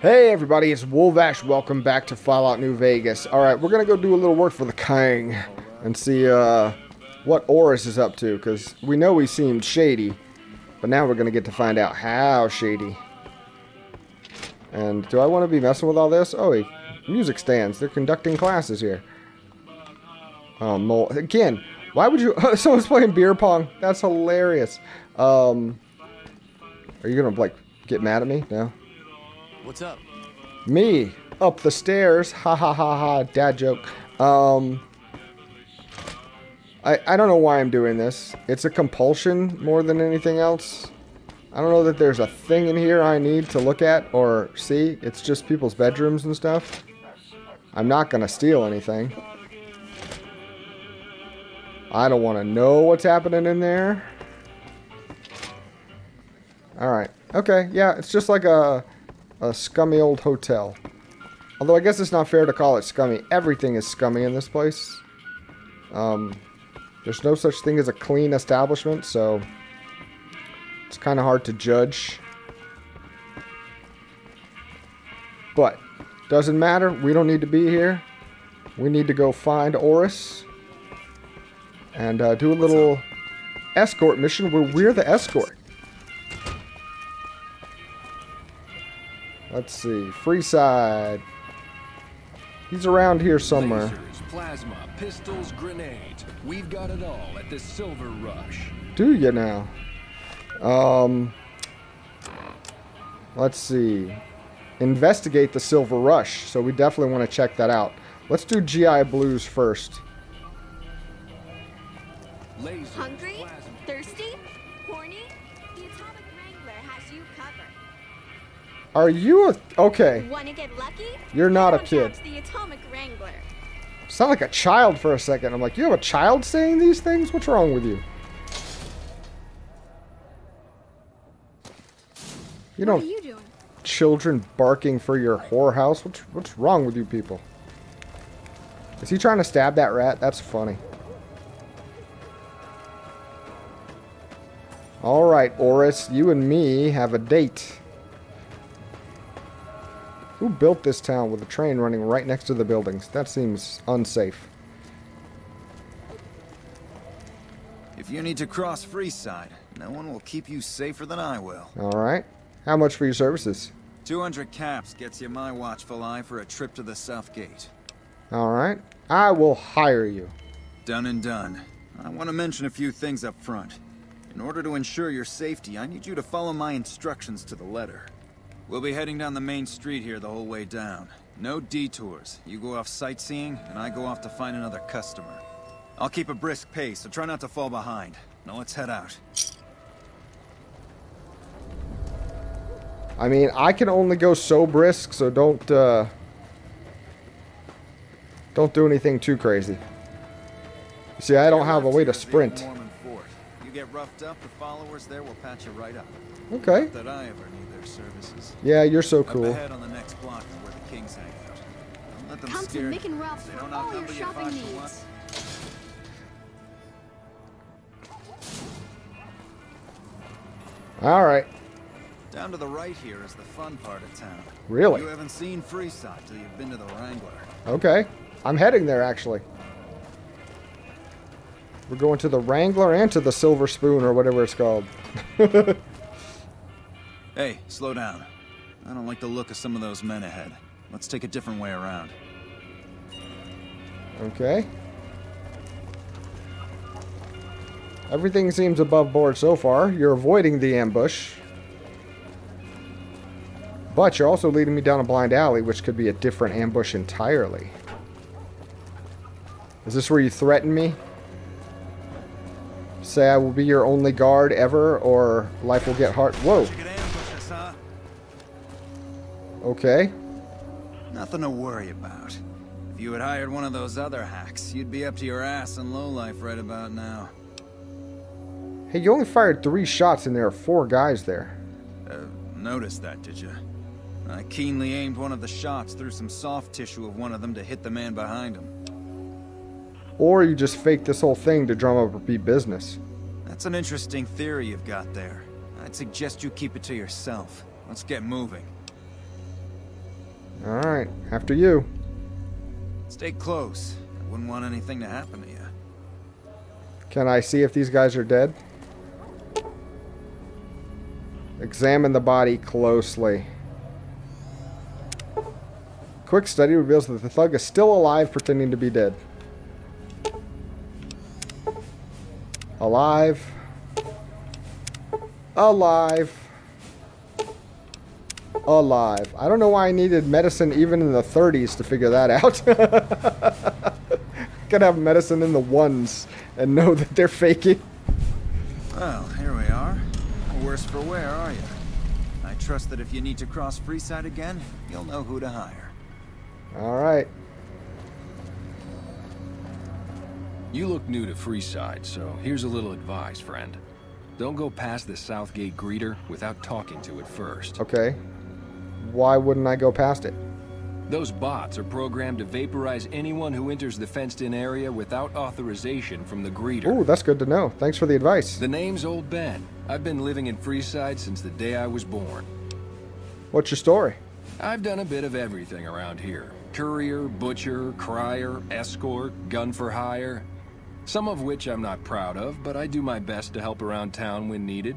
Hey everybody, it's Wolvash. Welcome back to Fallout New Vegas. Alright, we're gonna go do a little work for the king and see what Oris is up to, because we know he seemed shady, but now we're gonna get to find out how shady. And do I want to be messing with all this? Oh, wait, music stands. They're conducting classes here. Again, why would you... Someone's playing beer pong. That's hilarious. Are you gonna, like, get mad at me? No? What's up? Me. Up the stairs. Ha ha ha ha. Dad joke. I don't know why I'm doing this. It's a compulsion more than anything else. I don't know that there's a thing in here I need to look at or see. It's just people's bedrooms and stuff. I'm not gonna steal anything. I don't want to know what's happening in there. Alright. Okay, yeah, it's just like a scummy old hotel. Although I guess it's not fair to call it scummy. Everything is scummy in this place. There's no such thing as a clean establishment, so it's kind of hard to judge. But doesn't matter. We don't need to be here. We need to go find Oris and do a little escort mission where we're the escort. Let's see. Freeside. He's around here somewhere. Lasers, plasma, pistols, grenades. We've got it all at the Silver Rush. Do you now? Let's see. Investigate the Silver Rush. So we definitely want to check that out. Let's do GI Blues first. Lasers, Hungry? plasma. Thirsty? Horny? The Atomic Wrangler has you covered. Are you a... Okay. Wanna get lucky? You're not a Don't kid. catch the Atomic Wrangler. Sound like a child for a second. I'm like, you have a child saying these things? What's wrong with you? You What don't... are you doing? Children barking for your whorehouse? What's wrong with you people? Is he trying to stab that rat? That's funny. Alright, Oris. You and me have a date. Who built this town with a train running right next to the buildings? That seems unsafe. If you need to cross Freeside, no one will keep you safer than I will. Alright. How much for your services? 200 caps gets you my watchful eye for a trip to the South Gate. Alright. I will hire you. Done and done. I want to mention a few things up front. In order to ensure your safety, I need you to follow my instructions to the letter. We'll be heading down the main street here the whole way down. No detours. You go off sightseeing, and I go off to find another customer. I'll keep a brisk pace, so try not to fall behind. Now let's head out. I mean, I can only go so brisk, so don't do anything too crazy. You see, I don't have a way to sprint. You get roughed up, the followers there will patch you right up. Okay. Not that I ever need their services. Yeah, you're so Up cool. ahead on the next block is where the Kings hang out. Don't let them Come to scare Mick and you. Ralph's They for don't all your outnumber you shopping 5 to 1. needs. Alright. Down to the right here is the fun part of town. Really? You haven't seen Freeside till you've been to the Wrangler. Okay. I'm heading there, actually. We're going to the Wrangler and to the Silver Spoon, or whatever it's called. Hey, slow down. I don't like the look of some of those men ahead. Let's take a different way around. Okay. Everything seems above board so far. You're avoiding the ambush. But you're also leading me down a blind alley, which could be a different ambush entirely. Is this where you threaten me? Say I will be your only guard ever, or life will get hard. Whoa. You could ambush us, huh? Okay. Nothing to worry about. If you had hired one of those other hacks, you'd be up to your ass in lowlife right about now. Hey, you only fired 3 shots and there are 4 guys there. Noticed that, did you? I keenly aimed one of the shots through some soft tissue of one of them to hit the man behind him. Or you just faked this whole thing to drum up repeat business. That's an interesting theory you've got there. I'd suggest you keep it to yourself. Let's get moving. Alright, after you. Stay close. I wouldn't want anything to happen to you. Can I see if these guys are dead? Examine the body closely. Quick study reveals that the thug is still alive, pretending to be dead. Alive. Alive. Alive. I don't know why I needed medicine even in the 30s to figure that out. Could have medicine in the ones and know that they're faking. Well, here we are. No worse for wear, are you? I trust that if you need to cross Freeside again, you'll know who to hire. Alright. You look new to Freeside, so here's a little advice, friend. Don't go past the Southgate greeter without talking to it first. Okay. Why wouldn't I go past it? Those bots are programmed to vaporize anyone who enters the fenced-in area without authorization from the greeter. Ooh, that's good to know. Thanks for the advice. The name's Old Ben. I've been living in Freeside since the day I was born. What's your story? I've done a bit of everything around here. Courier, butcher, crier, escort, gun for hire. Some of which I'm not proud of, but I do my best to help around town when needed.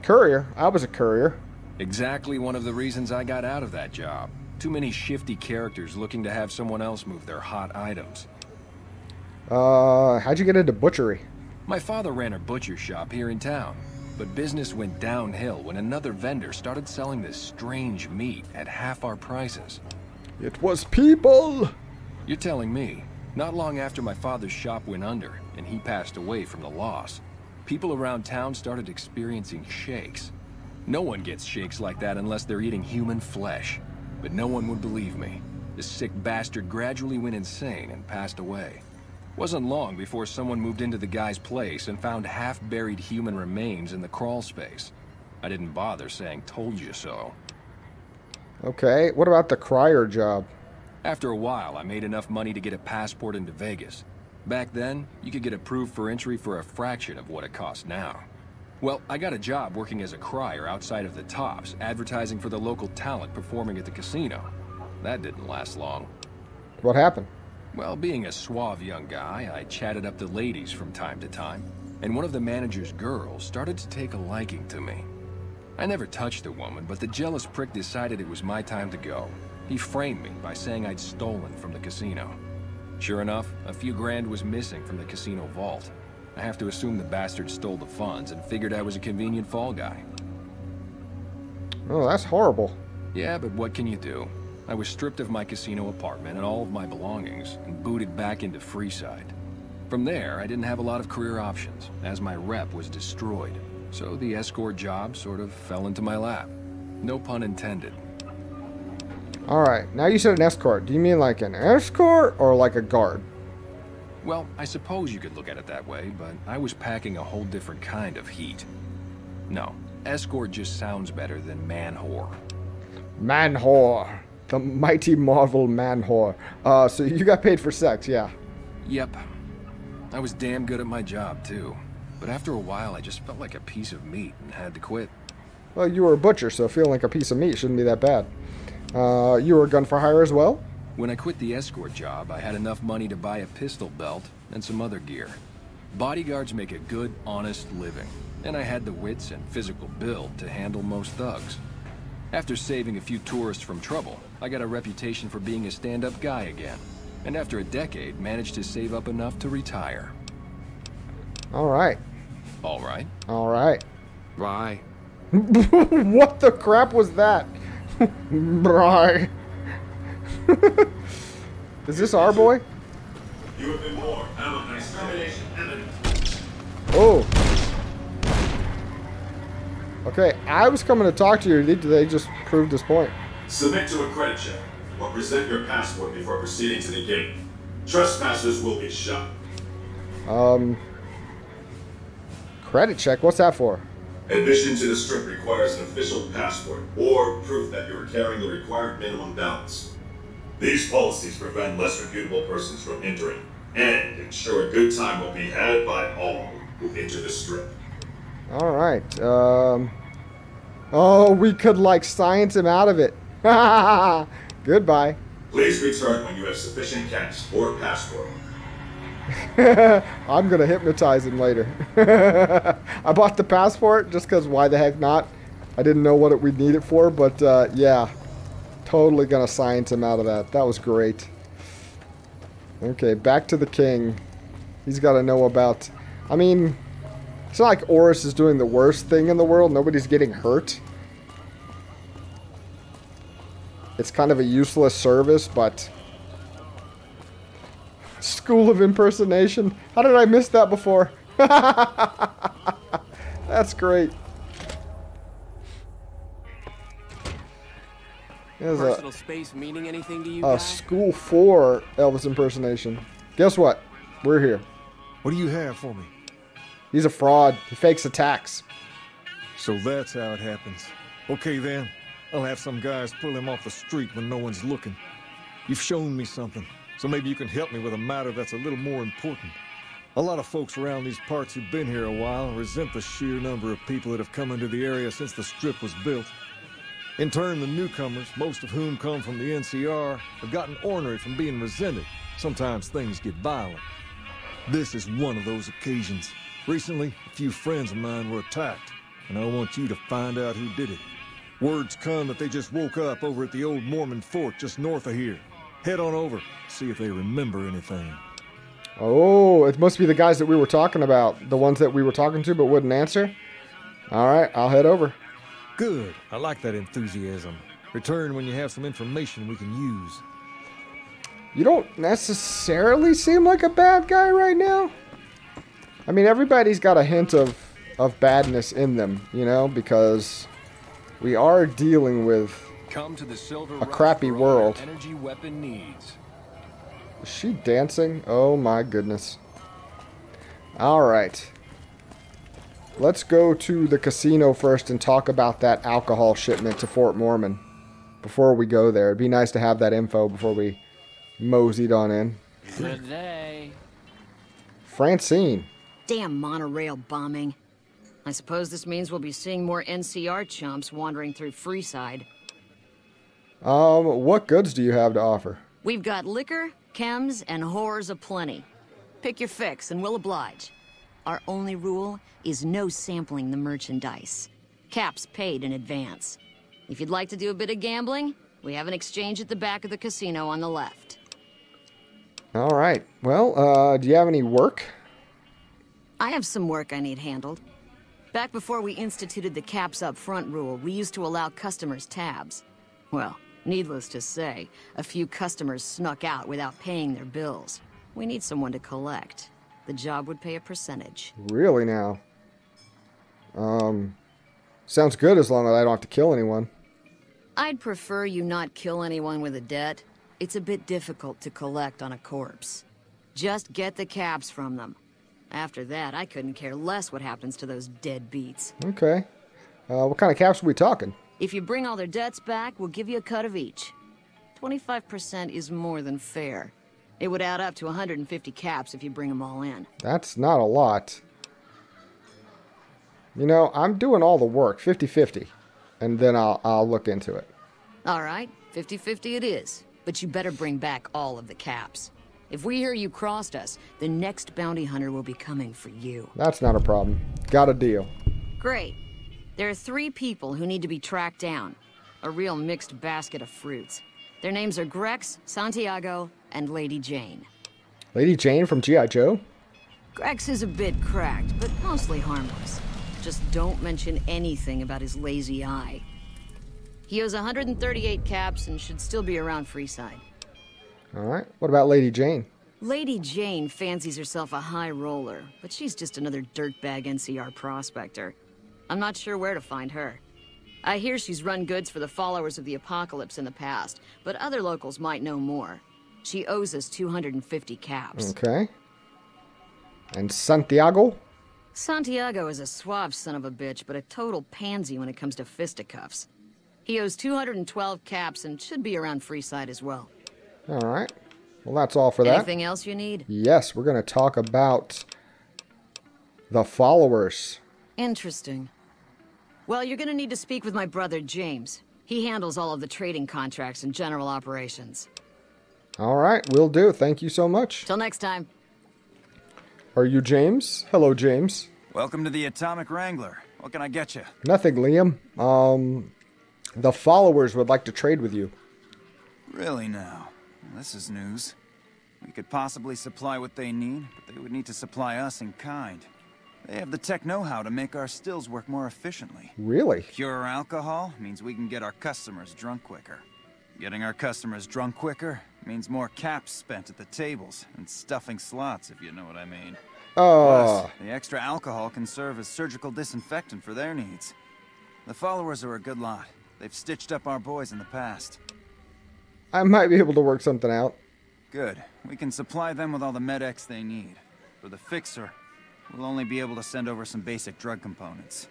Courier? I was a courier. Exactly one of the reasons I got out of that job. Too many shifty characters looking to have someone else move their hot items. How'd you get into butchery? My father ran a butcher shop here in town, but business went downhill when another vendor started selling this strange meat at half our prices. It was people! You're telling me, not long after my father's shop went under and he passed away from the loss, people around town started experiencing shakes. No one gets shakes like that unless they're eating human flesh. But no one would believe me. The sick bastard gradually went insane and passed away. Wasn't long before someone moved into the guy's place and found half-buried human remains in the crawl space. I didn't bother saying "told you so." Okay, what about the crier job? After a while, I made enough money to get a passport into Vegas. Back then, you could get approved for entry for a fraction of what it costs now. Well, I got a job working as a crier outside of the Tops, advertising for the local talent performing at the casino. That didn't last long. What happened? Well, being a suave young guy, I chatted up the ladies from time to time, and one of the manager's girls started to take a liking to me. I never touched the woman, but the jealous prick decided it was my time to go. He framed me by saying I'd stolen from the casino. Sure enough, a few grand was missing from the casino vault. I have to assume the bastard stole the funds and figured I was a convenient fall guy. Oh, that's horrible. Yeah, but what can you do? I was stripped of my casino apartment and all of my belongings and booted back into Freeside. From there, I didn't have a lot of career options, as my rep was destroyed. So the escort job sort of fell into my lap. No pun intended. Alright, now you said an escort. Do you mean like an escort or like a guard? Well, I suppose you could look at it that way, but I was packing a whole different kind of heat. No, escort just sounds better than man-whore. Man-whore. The mighty Marvel man-whore. So you got paid for sex, yeah. Yep. I was damn good at my job, too. But after a while, I just felt like a piece of meat and had to quit. Well, you were a butcher, so feeling like a piece of meat shouldn't be that bad. You were a gun for hire as well? When I quit the escort job, I had enough money to buy a pistol belt and some other gear. Bodyguards make a good, honest living, and I had the wits and physical build to handle most thugs. After saving a few tourists from trouble, I got a reputation for being a stand-up guy again, and after a decade, managed to save up enough to retire. Alright. Alright. Alright. Bye. What the crap was that? Bye. Is this our boy? You have been warned. Extermination imminent. Oh. Okay, I was coming to talk to you. They just proved this point. Submit to a credit check or present your passport before proceeding to the gate. Trespassers will be shot. Credit check? What's that for? Admission to the strip requires an official passport or proof that you are carrying the required minimum balance. These policies prevent less reputable persons from entering and ensure a good time will be had by all who enter the strip. Alright, oh, we could, like, science him out of it. Goodbye. Please return when you have sufficient cash or passport. I'm gonna hypnotize him later. I bought the passport just because why the heck not? I didn't know what we'd need it for, but yeah. Totally gonna science him out of that. That was great. Okay, back to the king. He's gotta know about... I mean, it's not like Oris is doing the worst thing in the world. Nobody's getting hurt. It's kind of a useless service, but... School of Impersonation. How did I miss that before? That's great. Personal space meaning anything to you, guy? School for Elvis impersonation. Guess what? We're here. What do you have for me? He's a fraud. He fakes attacks. So that's how it happens. Okay then. I'll have some guys pull him off the street when no one's looking. You've shown me something, so maybe you can help me with a matter that's a little more important. A lot of folks around these parts who've been here a while resent the sheer number of people that have come into the area since the strip was built. In turn, the newcomers, most of whom come from the NCR, have gotten ornery from being resented. Sometimes things get violent. This is one of those occasions. Recently, a few friends of mine were attacked, and I want you to find out who did it. Words come that they just woke up over at the old Mormon fort just north of here. Head on over, see if they remember anything. Oh, it must be the guys that we were talking about. The ones that we were talking to but wouldn't answer. Alright, I'll head over. Good. I like that enthusiasm. Return when you have some information we can use. You don't necessarily seem like a bad guy right now. I mean, everybody's got a hint of badness in them, you know, because we are dealing with a crappy world. Energy weapon needs. Is she dancing? Oh my goodness. Alright. Let's go to the casino first and talk about that alcohol shipment to Fort Mormon before we go there. It'd be nice to have that info before we moseyed on in. Good day. Francine. Damn monorail bombing. I suppose this means we'll be seeing more NCR chumps wandering through Freeside. What goods do you have to offer? We've got liquor, chems, and whores aplenty. Pick your fix and we'll oblige. Our only rule is no sampling the merchandise. Caps paid in advance. If you'd like to do a bit of gambling, we have an exchange at the back of the casino on the left. Alright. Well, do you have any work? I have some work I need handled. Back before we instituted the caps up front rule, we used to allow customers tabs. Well, needless to say, a few customers snuck out without paying their bills. We need someone to collect. The job would pay a percentage. Really now? Sounds good as long as I don't have to kill anyone. I'd prefer you not kill anyone with a debt. It's a bit difficult to collect on a corpse. Just get the caps from them. After that, I couldn't care less what happens to those deadbeats. Okay. What kind of caps are we talking? If you bring all their debts back, we'll give you a cut of each. 25% is more than fair. It would add up to 150 caps if you bring them all in. That's not a lot. You know, I'm doing all the work, 50-50. And then I'll look into it. All right, 50-50 it is. But you better bring back all of the caps. If we hear you crossed us, the next bounty hunter will be coming for you. That's not a problem. Got a deal. Great. There are 3 people who need to be tracked down. A real mixed basket of fruits. Their names are Grex, Santiago, and Lady Jane. Lady Jane from G.I. Joe? Grex is a bit cracked, but mostly harmless. Just don't mention anything about his lazy eye. He owes 138 caps and should still be around Freeside. Alright, what about Lady Jane? Lady Jane fancies herself a high roller, but she's just another dirtbag NCR prospector. I'm not sure where to find her. I hear she's run goods for the followers of the apocalypse in the past, but other locals might know more. She owes us 250 caps. Okay. And Santiago? Santiago is a suave son of a bitch, but a total pansy when it comes to fisticuffs. He owes 212 caps and should be around Freeside as well. Alright. Well, that's all for that. Anything else you need? Yes, we're going to talk about the followers. Interesting. Well, you're gonna need to speak with my brother, James. He handles all of the trading contracts and general operations. All right, will do. Thank you so much. Till next time. Are you James? Hello, James. Welcome to the Atomic Wrangler. What can I get you? Nothing, Liam. The followers would like to trade with you. Really now? Well, this is news. We could possibly supply what they need, but they would need to supply us in kind. They have the tech know-how to make our stills work more efficiently. Really? Pure alcohol means we can get our customers drunk quicker. Getting our customers drunk quicker means more caps spent at the tables and stuffing slots, if you know what I mean. Oh. Plus, the extra alcohol can serve as surgical disinfectant for their needs. The followers are a good lot. They've stitched up our boys in the past. I might be able to work something out. Good. We can supply them with all the med-X they need. For the fixer, we'll only be able to send over some basic drug components.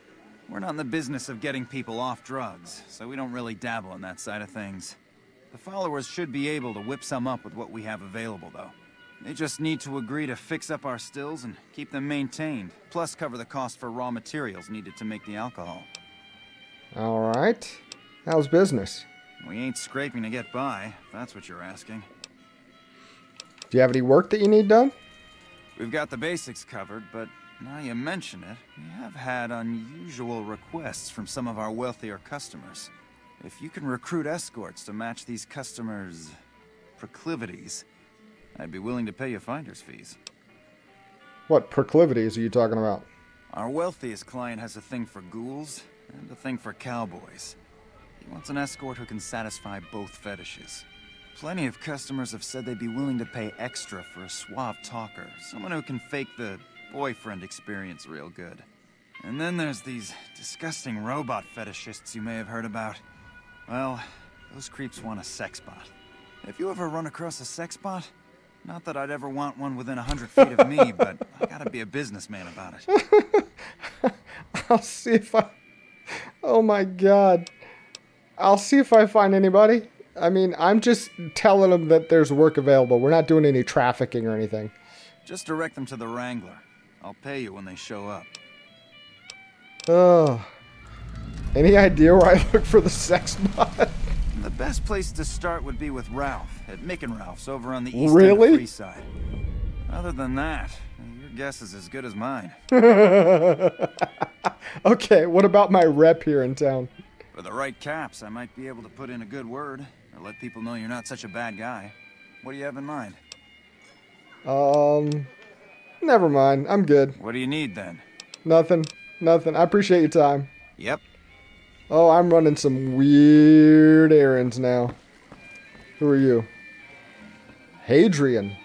We're not in the business of getting people off drugs, so we don't really dabble in that side of things. The followers should be able to whip some up with what we have available, though. They just need to agree to fix up our stills and keep them maintained, plus cover the cost for raw materials needed to make the alcohol. All right. How's business? We ain't scraping to get by, if that's what you're asking. Do you have any work that you need done? We've got the basics covered, but now you mention it, we have had unusual requests from some of our wealthier customers. If you can recruit escorts to match these customers' proclivities, I'd be willing to pay you finder's fees. What proclivities are you talking about? Our wealthiest client has a thing for ghouls and a thing for cowboys. He wants an escort who can satisfy both fetishes. Plenty of customers have said they'd be willing to pay extra for a suave talker, someone who can fake the boyfriend experience real good. And then there's these disgusting robot fetishists you may have heard about. Well, those creeps want a sex bot. If you ever run across a sex bot, not that I'd ever want one within 100 feet of me, but I gotta be a businessman about it. I'll see if I... Oh my god. I'll see if I find anybody. I mean, I'm just telling them that there's work available. We're not doing any trafficking or anything. Just direct them to the Wrangler. I'll pay you when they show up. Oh. Any idea where I look for the sex bot? The best place to start would be with Ralph, at Mick and Ralph's over on the east end of Freeside. Other than that, your guess is as good as mine. Okay, what about my rep here in town? For the right caps, I might be able to put in a good word, or let people know you're not such a bad guy. What do you have in mind? Never mind. I'm good. What do you need, then? Nothing. Nothing. I appreciate your time. Yep. Oh, I'm running some weird errands now. Who are you? Hadrian.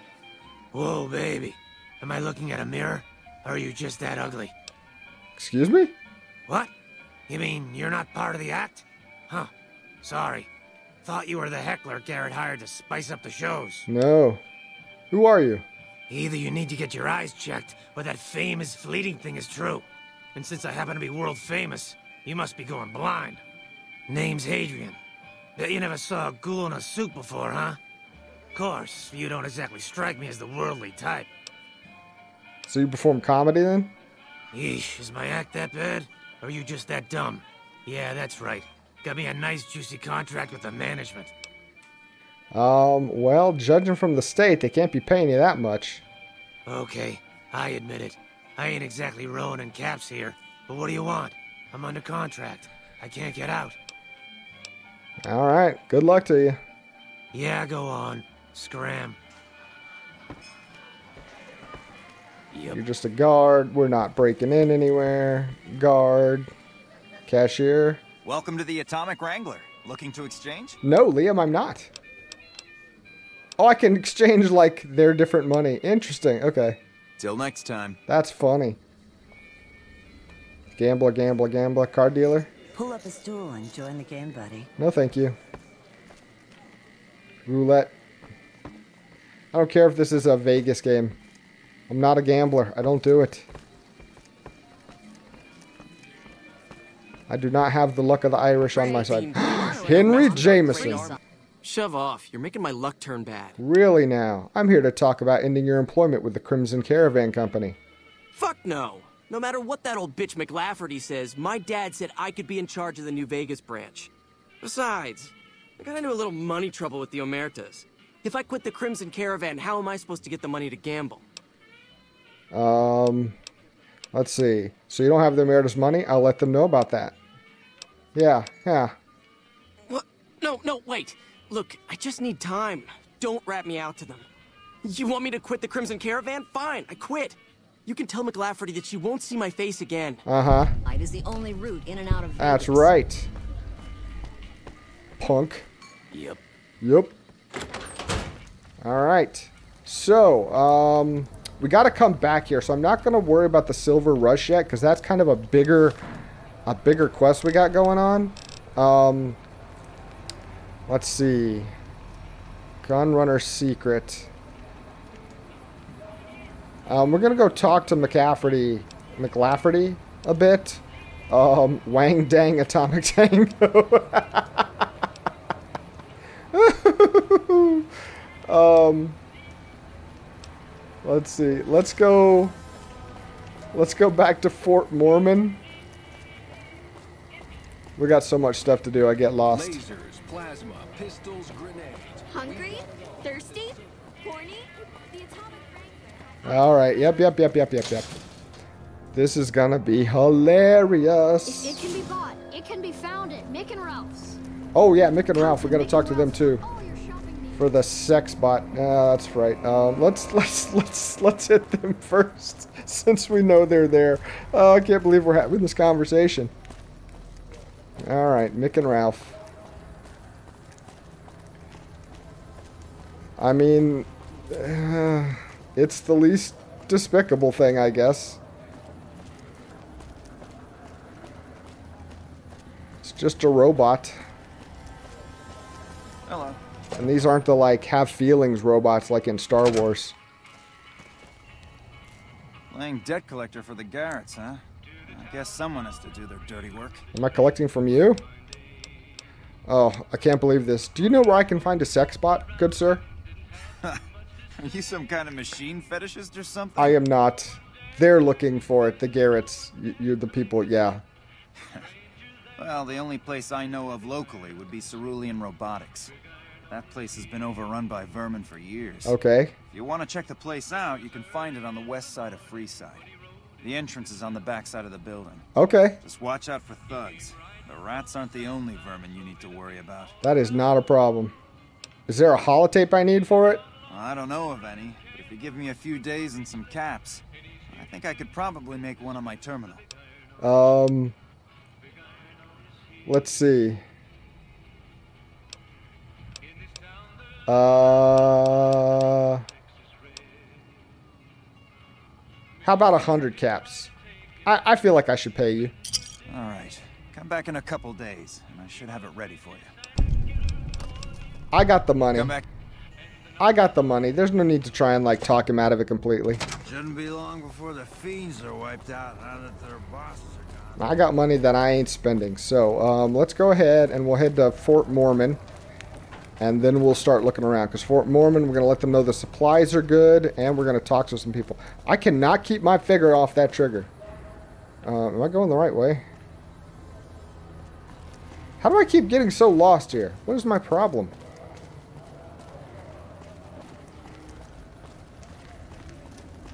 Whoa, baby. Am I looking at a mirror? Or are you just that ugly? Excuse me? What? You mean you're not part of the act? Huh. Sorry. Thought you were the heckler Garrett hired to spice up the shows. No. Who are you? Either you need to get your eyes checked, or that fame is fleeting thing is true. And since I happen to be world famous, you must be going blind. Name's Hadrian. Bet you never saw a ghoul in a suit before, huh? Of course, you don't exactly strike me as the worldly type. So you perform comedy then? Yeesh, is my act that bad? Or are you just that dumb? Yeah, that's right. Got me a nice juicy contract with the management. Well, judging from the state, they can't be paying you that much. Okay, I admit it. I ain't exactly rowing in caps here. But what do you want? I'm under contract. I can't get out. Alright, good luck to you. Yeah, go on. Scram. You're just a guard. We're not breaking in anywhere. Guard. Cashier. Welcome to the Atomic Wrangler. Looking to exchange? No, Liam, I'm not. Oh, I can exchange, like, their different money. Interesting. Okay. Till next time. That's funny. Gambler, gambler, gambler. Card dealer. Pull up a stool and join the game, buddy. No, thank you. Roulette. I don't care if this is a Vegas game. I'm not a gambler. I don't do it. I do not have the luck of the Irish on my side. Henry Jameson. Shove off. You're making my luck turn bad. Really now? I'm here to talk about ending your employment with the Crimson Caravan Company. Fuck no. No matter what that old bitch McLafferty says, my dad said I could be in charge of the New Vegas branch. Besides, I got into a little money trouble with the Omertas. If I quit the Crimson Caravan, how am I supposed to get the money to gamble? Let's see. So you don't have the Emeritus money? I'll let them know about that. Yeah. What? No, wait. Look, I just need time. Don't rat me out to them. You want me to quit the Crimson Caravan? Fine, I quit. You can tell McLafferty that she won't see my face again. Uh-huh. Light is the only route in and out of Vegas. That's right. Punk. Yep. Alright. So, we got to come back here. So I'm not going to worry about the Silver Rush yet, because that's kind of a bigger quest we got going on. Let's see. Gunrunner Secret. We're going to go talk to McLafferty a bit. Wang Dang Atomic Tango. Let's see. Let's go back to Fort Mormon. We got so much stuff to do, I get lost. Lasers, plasma, pistols, grenades. Hungry? Thirsty? Horny? The atomic wrangler. Alright, yep. This is gonna be hilarious. It can be bought. It can be found at Mick and Ralph's. Oh yeah, Mick and Ralph, we gotta talk to them too. For the sex bot. That's right. Let's hit them first, since we know they're there. Oh, I can't believe we're having this conversation. Alright, Mick and Ralph. I mean, it's the least despicable thing, I guess. It's just a robot. Hello. And these aren't the, like, have feelings robots like in Star Wars. Playing debt collector for the Garretts, huh? I guess someone has to do their dirty work. Am I collecting from you? Oh, I can't believe this. Do you know where I can find a sex bot, good sir? Are you some kind of machine fetishist or something? I am not. They're looking for it. The Garretts. You're the people, yeah. Well, the only place I know of locally would be Cerulean Robotics. That place has been overrun by vermin for years. Okay. If you want to check the place out, you can find it on the west side of Freeside. The entrance is on the back side of the building. Okay. Just watch out for thugs. The rats aren't the only vermin you need to worry about. That is not a problem. Is there a holotape I need for it? Well, I don't know of any, but if you give me a few days and some caps, I think I could probably make one on my terminal. Let's see. How about 100 caps? I feel like I should pay you. All right. Come back in a couple days, and I should have it ready for you. I got the money. Come back. I got the money. There's no need to try and, like, talk him out of it completely. Shouldn't be long before the fiends are wiped out now that their bosses are gone. I got money that I ain't spending. So, let's go ahead and we'll head to Fort Mormon. And then we'll start looking around. Because Fort Mormon, we're going to let them know the supplies are good. And we're going to talk to some people. I cannot keep my finger off that trigger. Am I going the right way? How do I keep getting so lost here? What is my problem?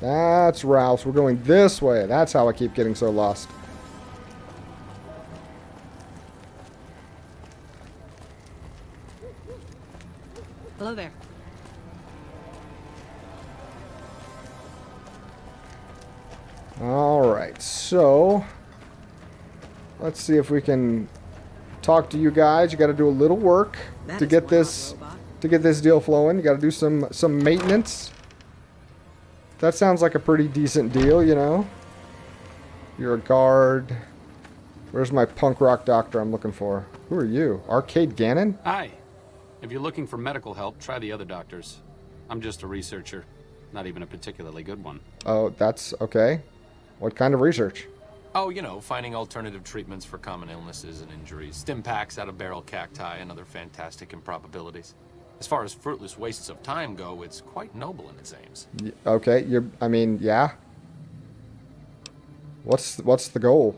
That's Ralph's. We're going this way. That's how I keep getting so lost. Hello there. Alright, so let's see if we can talk to you guys. You gotta do a little work to get this deal flowing. You gotta do some maintenance. That sounds like a pretty decent deal, you know. You're a guard. Where's my punk rock doctor I'm looking for? Who are you? Arcade Gannon? Hi. If you're looking for medical help, try the other doctors. I'm just a researcher. Not even a particularly good one. Oh, that's okay. What kind of research? Oh, you know, finding alternative treatments for common illnesses and injuries. Stim packs out of barrel cacti and other fantastic improbabilities. As far as fruitless wastes of time go, it's quite noble in its aims. Okay, I mean, yeah. What's the goal?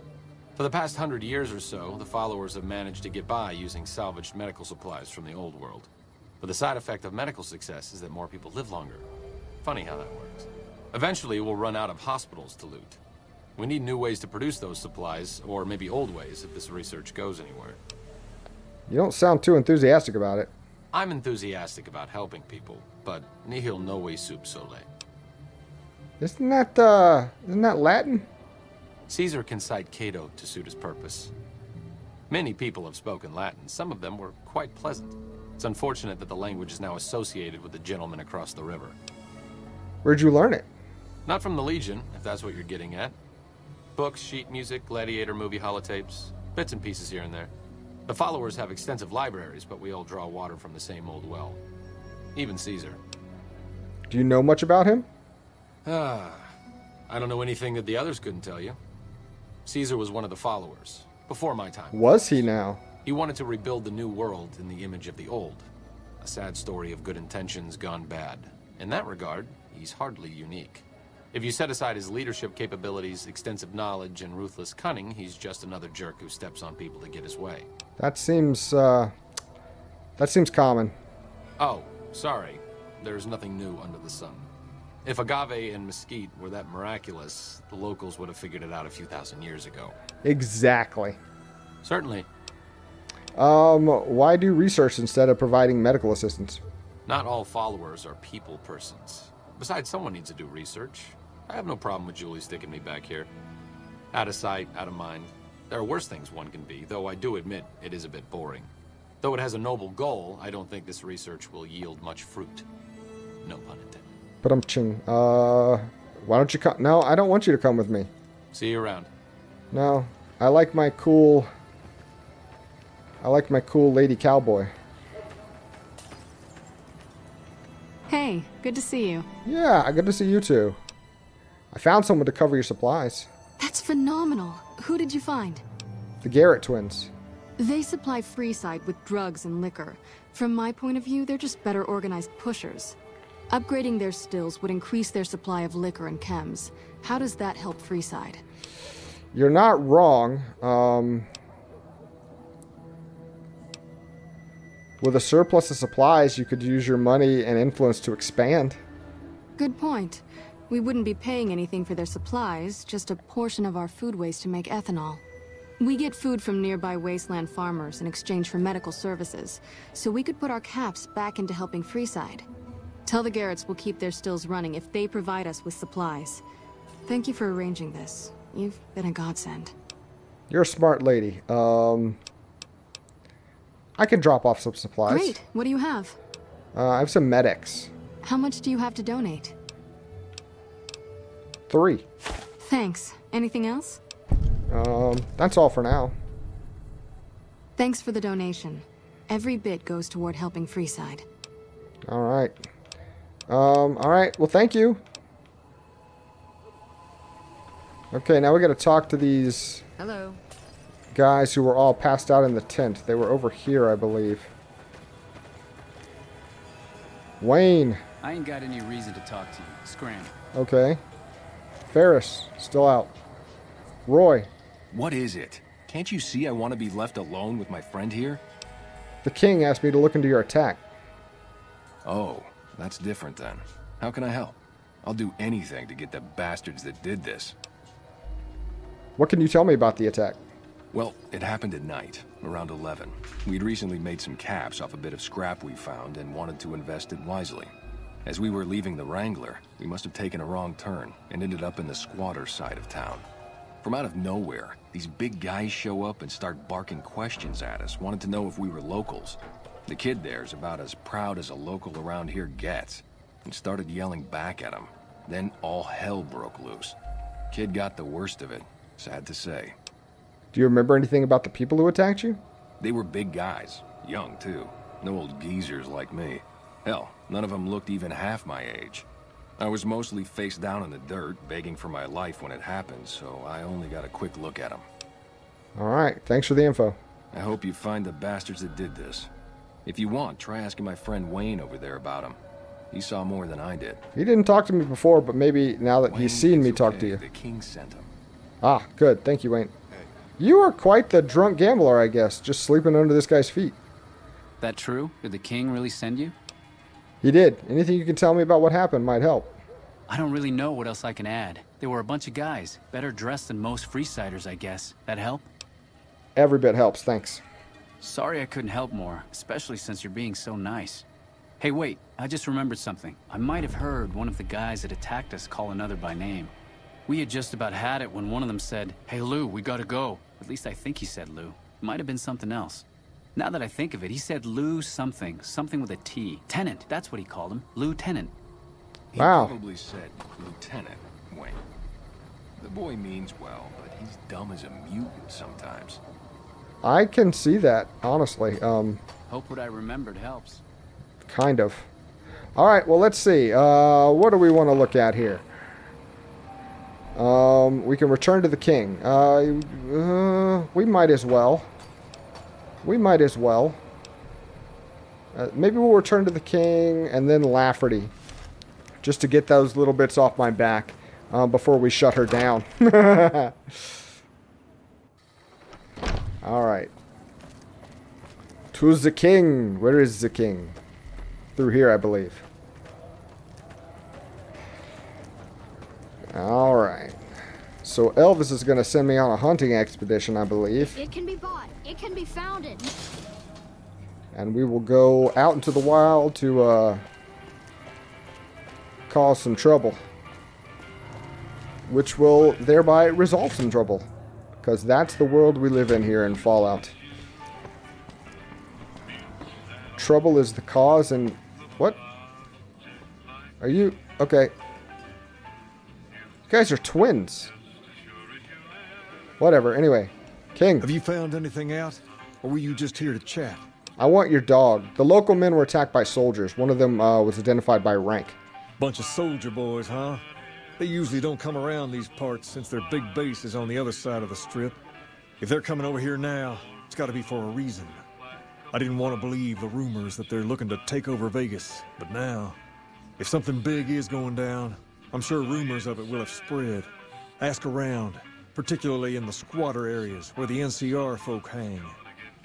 For the past 100 years or so, the followers have managed to get by using salvaged medical supplies from the old world. But the side effect of medical success is that more people live longer. Funny how that works. Eventually, we'll run out of hospitals to loot. We need new ways to produce those supplies, or maybe old ways if this research goes anywhere. You don't sound too enthusiastic about it. I'm enthusiastic about helping people, but nihil novi sub sole. Isn't that Latin? Caesar can cite Cato to suit his purpose. Many people have spoken Latin. Some of them were quite pleasant. It's unfortunate that the language is now associated with the gentleman across the river. Where'd you learn it? Not from the Legion, if that's what you're getting at. Books, sheet music, gladiator movie holotapes, bits and pieces here and there. The followers have extensive libraries, but we all draw water from the same old well. Even Caesar. Do you know much about him? I don't know anything that the others couldn't tell you. Caesar was one of the followers, before my time. Was he now? He wanted to rebuild the new world in the image of the old. A sad story of good intentions gone bad. In that regard, he's hardly unique. If you set aside his leadership capabilities, extensive knowledge, and ruthless cunning, he's just another jerk who steps on people to get his way. That seems common. Oh, sorry. There's nothing new under the sun. If agave and mesquite were that miraculous, the locals would have figured it out a few thousand years ago. Exactly. Certainly. Why do research instead of providing medical assistance? Not all followers are people persons. Besides, someone needs to do research. I have no problem with Julie sticking me back here. Out of sight, out of mind. There are worse things one can be, though I do admit it is a bit boring. Though it has a noble goal, I don't think this research will yield much fruit. No pun intended. But I'm ching. Why don't you come? No, I don't want you to come with me. See you around. No, I like my cool lady cowboy. Hey, good to see you. Yeah, good to see you too. I found someone to cover your supplies. That's phenomenal. Who did you find? The Garrett twins. They supply Freeside with drugs and liquor. From my point of view, they're just better organized pushers. Upgrading their stills would increase their supply of liquor and chems. How does that help Freeside? You're not wrong. With a surplus of supplies, you could use your money and influence to expand. Good point. We wouldn't be paying anything for their supplies, just a portion of our food waste to make ethanol. We get food from nearby wasteland farmers in exchange for medical services, so we could put our caps back into helping Freeside. Tell the Garretts we'll keep their stills running if they provide us with supplies. Thank you for arranging this. You've been a godsend. You're a smart lady. I can drop off some supplies. Great. What do you have? I have some medics. How much do you have to donate? 3. Thanks. Anything else? That's all for now. Thanks for the donation. Every bit goes toward helping Freeside. All right. All right. Well, thank you. Okay, now we got to talk to these Hello. guys who were all passed out in the tent. They were over here, I believe. Wayne. I ain't got any reason to talk to you. Scram. Okay. Ferris, still out. Roy. What is it? Can't you see I want to be left alone with my friend here? The king asked me to look into your attack. Oh, that's different then. How can I help? I'll do anything to get the bastards that did this. What can you tell me about the attack? Well, it happened at night, around 11. We'd recently made some caps off a bit of scrap we found and wanted to invest it wisely. As we were leaving the Wrangler, we must have taken a wrong turn and ended up in the squatter side of town. From out of nowhere, these big guys show up and start barking questions at us, wanted to know if we were locals. The kid there's about as proud as a local around here gets, and started yelling back at him. Then all hell broke loose. Kid got the worst of it, sad to say. Do you remember anything about the people who attacked you? They were big guys, young too. No old geezers like me. Hell, none of them looked even half my age. I was mostly face down in the dirt, begging for my life when it happened, so I only got a quick look at them. Alright, thanks for the info. I hope you find the bastards that did this. If you want, try asking my friend Wayne over there about him. He saw more than I did. He didn't talk to me before, but maybe now that he's seen me talk to you. The king sent him. Ah, good. Thank you, Wayne. Hey, You are quite the drunk gambler, I guess, just sleeping under this guy's feet. That true? Did the king really send you? He did. Anything you can tell me about what happened might help. I don't really know what else I can add. There were a bunch of guys, better dressed than most Freesiders, I guess. That help? Every bit helps, thanks. Sorry I couldn't help more, especially since you're being so nice. Hey, wait, I just remembered something. I might have heard one of the guys that attacked us call another by name. We had just about had it when one of them said, "Hey Lou, we gotta go." At least I think he said Lou. It might have been something else. Now that I think of it, he said Lou something. Something with a T. Tenant, that's what he called him. Lieutenant. He Wow. probably said Lieutenant, Wayne. The boy means well, but he's dumb as a mutant sometimes. I can see that, honestly. Hope what I remembered helps. Kind of. Alright, well, let's see. What do we want to look at here? We can return to the king. We might as well. We might as well. Maybe we'll return to the king and then Lafferty. Just to get those little bits off my back before we shut her down. Alright. To the king. Where is the king? Through here, I believe. Alright. So Elvis is going to send me on a hunting expedition, I believe. It can be bought. It can be founded. And we will go out into the wild to cause some trouble. Which will thereby resolve some trouble. Because that's the world we live in here in Fallout. Trouble is the cause and... What? Are you... Okay. You guys are twins. Whatever. Anyway. King. Have you found anything out? Or were you just here to chat? I want your dog. The local men were attacked by soldiers. One of them was identified by rank. Bunch of soldier boys, huh? They usually don't come around these parts since their big base is on the other side of the strip. If they're coming over here now, it's got to be for a reason. I didn't want to believe the rumors that they're looking to take over Vegas, but now, if something big is going down, I'm sure rumors of it will have spread. Ask around, particularly in the squatter areas where the NCR folk hang.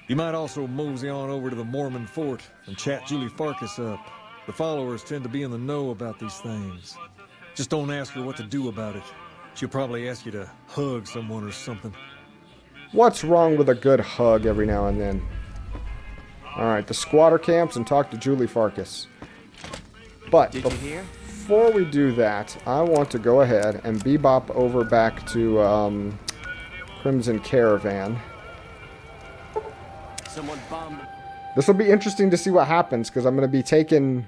You might also mosey on over to the Mormon fort and chat Julie Farkas up. The followers tend to be in the know about these things. Just don't ask her what to do about it. She'll probably ask you to hug someone or something. What's wrong with a good hug every now and then? Alright, the squatter camps and talk to Julie Farkas. But before we do that, I want to go ahead and bebop over back to Crimson Caravan. Someone bombed. This will be interesting to see what happens because I'm going to be taking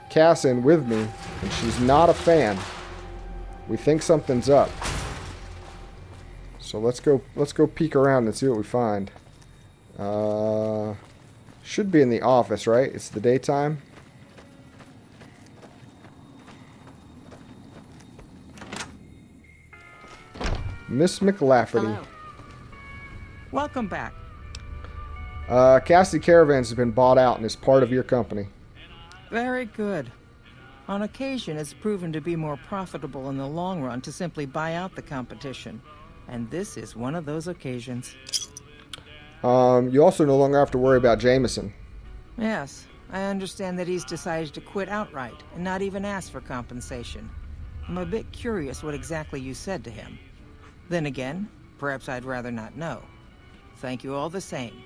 Cass in with me, and she's not a fan. We think something's up. So let's go peek around and see what we find. Should be in the office, right? It's the daytime. Miss McLafferty. Hello. Welcome back. Cassidy Caravans has been bought out and is part of your company. Very good. On occasion, it's proven to be more profitable in the long run to simply buy out the competition. And this is one of those occasions. You also no longer have to worry about Jameson. Yes, I understand that he's decided to quit outright and not even ask for compensation. I'm a bit curious what exactly you said to him. Then again, perhaps I'd rather not know. Thank you all the same.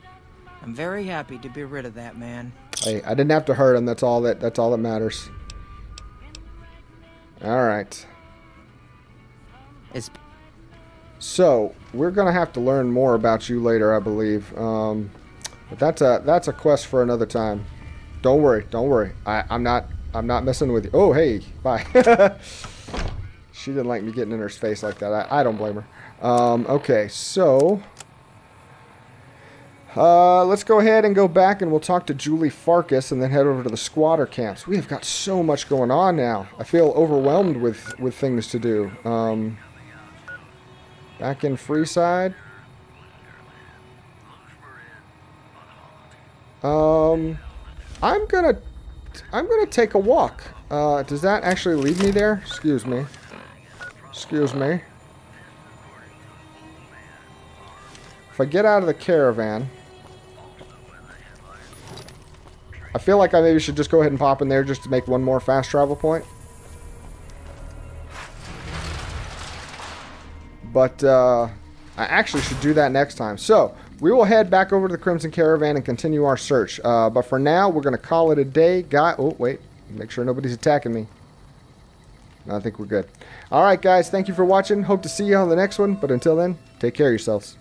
I'm very happy to be rid of that man. Hey, I didn't have to hurt him. That's all that matters. All right. So we're gonna have to learn more about you later, I believe. But that's a quest for another time. Don't worry. I'm not messing with you. Oh, hey, bye. She didn't like me getting in her face like that. I don't blame her. Okay, so let's go ahead and go back and we'll talk to Julie Farkas and then head over to the squatter camps. We have got so much going on now. I feel overwhelmed with things to do. Back in Freeside. I'm gonna take a walk. Does that actually lead me there? Excuse me. if I get out of the caravan, I feel like I maybe should just go ahead and pop in there just to make one more fast travel point. But I actually should do that next time. So we will head back over to the Crimson Caravan and continue our search. But for now, we're going to call it a day. Oh, wait. Make sure nobody's attacking me. No, I think we're good. Alright, guys. Thank you for watching. Hope to see you on the next one. But until then, take care of yourselves.